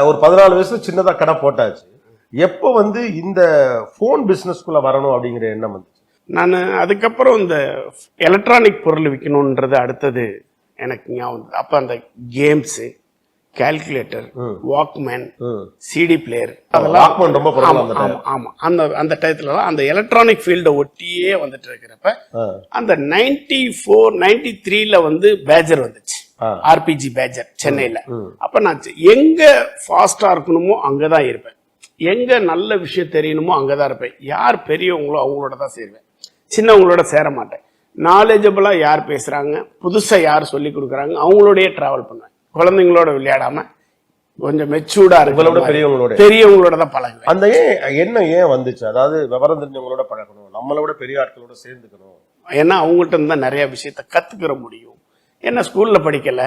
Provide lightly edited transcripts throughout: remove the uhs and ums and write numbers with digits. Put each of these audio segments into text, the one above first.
ஒரு 14 வயசுல சின்னதா கடை போட்டாச்சு. எப்போ வந்து இந்த போன் பிசினஸ்க்குள்ள வரணும் அப்படிங்கிற எண்ணம் வந்து? நான் அதுக்கப்புறம் இந்த எலக்ட்ரானிக் பொருள் விற்கணுன்றது அடுத்தது எனக்கு ஞாபகம். அப்போ அந்த games, calculator, walkman, CD player, அதெல்லாம் ரொம்ப ஆமாம் அந்த டயத்துல தான் அந்த எலக்ட்ரானிக் ஃபீல்டை ஒட்டியே வந்துட்டு இருக்கிறப்ப அந்த 94-93 வந்து பேஜர் வந்துச்சு, ஆர்பிஜி பேஜர் சென்னையில. அப்ப நான் எங்க ஃபாஸ்டா இருக்கணுமோ அங்கதான் இருப்பேன், எங்க நல்ல விஷயம் தெரியணுமோ அங்கதான் இருப்பேன். யார் பெரியவங்களோ அவங்களோட தான் சேருவேன், சின்னவங்களோட சேர மாட்டேன். நாலேஜபிளா யார் பேசுறாங்க, புதுசா யார் சொல்லி கொடுக்குறாங்க அவங்களோடய டிராவல் பண்ணுவேன். குழந்தைங்களோட விளையாடாம கொஞ்சம் மெச்சூர்டா இருக்கு பெரியவங்களோட தான் பழகுவேன். அந்த என்ன ஏன் வந்துச்சு? அதாவது விவரம் தெரிஞ்சவங்களோட பழகணும், நம்மளோட பெரிய ஆட்களோட சேர்ந்துக்கணும். ஏன்னா அவங்கள்ட்ட இருந்தா நிறைய விஷயத்த கத்துக்கிற முடியும். என்ன ஸ்கூல்ல படிக்கல,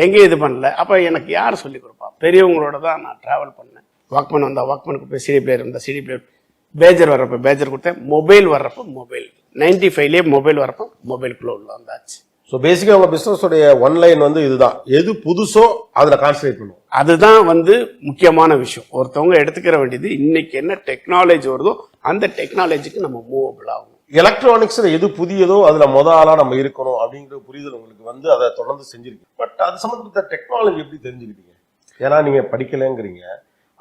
எங்கேயும் இது பண்ணல, அப்ப எனக்கு யார் சொல்லி கொடுப்பா? பெரியவங்களோட தான் நான் டிராவல் பண்ணேன். வாக்மேன் வந்தா வாக்மேனுக்கு போய் சிடி பிளேயர் இருந்தா சிடி பிளேயர், பேஜர் வர்றப்ப பேஜர் கொடுத்தேன், மொபைல் வர்றப்ப மொபைல், 95லயே மொபைல் வரப்போ மொபைலுக்குள்ள உள்ள வந்தாச்சு. ஸோ பேசிக்கா உங்க பிசினஸோடைய ஒன்லைன் வந்து இதுதான், எது புதுசோ அதுல கான்சன்ட்ரேட் பண்ணுவோம். அதுதான் வந்து முக்கியமான விஷயம். ஒருத்தவங்க எடுத்துக்கிற வேண்டியது இன்னைக்கு என்ன டெக்னாலஜி வருதோ அந்த டெக்னாலஜிக்கு நம்ம மூவபிள் ஆகணும். எலக்ட்ரானிக்ஸ்ல எது புதியதோ அதுல ஆளா நம்ம இருக்கணும் அப்படிங்கிற புரிதல் உங்களுக்கு வந்து அதை தொடர்ந்து செஞ்சிருக்கீங்க. பட் அது சம்பந்தப்பட்ட டெக்னாலஜி எப்படி தெரிஞ்சுக்கிட்டீங்க? ஏன்னா நீங்க படிக்கலைங்கிறீங்க,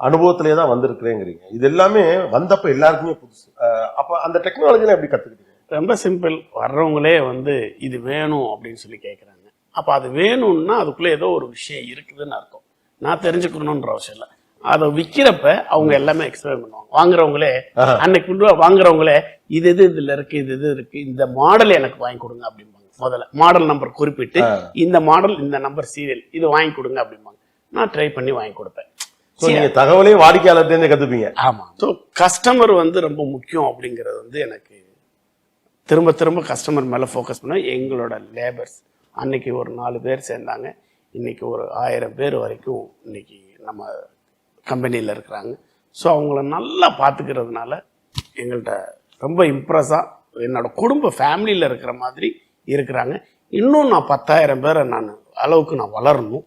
அனுபவத்திலே தான் வந்திருக்கிறேங்கிறீங்க. இது எல்லாமே வந்தப்ப எல்லாருக்குமே புதுசு. அப்ப அந்த டெக்னாலஜிலாம் எப்படி கத்துக்கிட்டீங்க? ரொம்ப சிம்பிள். வர்றவங்களே வந்து இது வேணும் அப்படின்னு சொல்லி கேட்குறாங்க. அப்போ அது வேணும்னா அதுக்குள்ளே ஏதோ ஒரு விஷயம் இருக்குதுன்னு அர்த்தம். நான் தெரிஞ்சுக்கணுன்ற அவசியம் இல்லை. அதை விற்கிறப்ப அவங்க எல்லாமே எக்ஸ்பிளைன் பண்ணுவாங்க. வாங்குறவங்களே அன்னைக்கு வாங்குறவங்களே இது இதுல இருக்கு, இது இருக்கு, இந்த மாடல் எனக்கு வாங்கி கொடுங்க அப்படிம்பாங்க. முதல்ல மாடல் நம்பர் குறிப்பிட்டு இந்த மாடல் இந்த நம்பர் சீரியல் இது வாங்கி கொடுங்க அப்படிம்பாங்க. நான் ட்ரை பண்ணி வாங்கி கொடுப்பேன். தகவலையும் வாடிக்கையாளர்கிட்ட கத்துப்பீங்க. ஆமா. ஸோ கஸ்டமர் வந்து ரொம்ப முக்கியம் அப்படிங்கிறது வந்து எனக்கு திரும்ப திரும்ப கஸ்டமர் மேலே ஃபோக்கஸ் பண்ண. எங்களோட லேபர்ஸ் அன்னைக்கு ஒரு 4 பேர் சேர்ந்தாங்க, இன்னைக்கு ஒரு 1000 பேர் வரைக்கும் இன்னைக்கு நம்ம கம்பெனியில் இருக்கிறாங்க. ஸோ அவங்கள நல்லா பார்த்துக்கிறதுனால எங்கள்கிட்ட ரொம்ப இம்ப்ரெஸ்ஸாக என்னோட குடும்ப ஃபேமிலியில் இருக்கிற மாதிரி இருக்கிறாங்க. இன்னும் நான் 10,000 பேரை நான் அளவுக்கு நான் வளரணும்.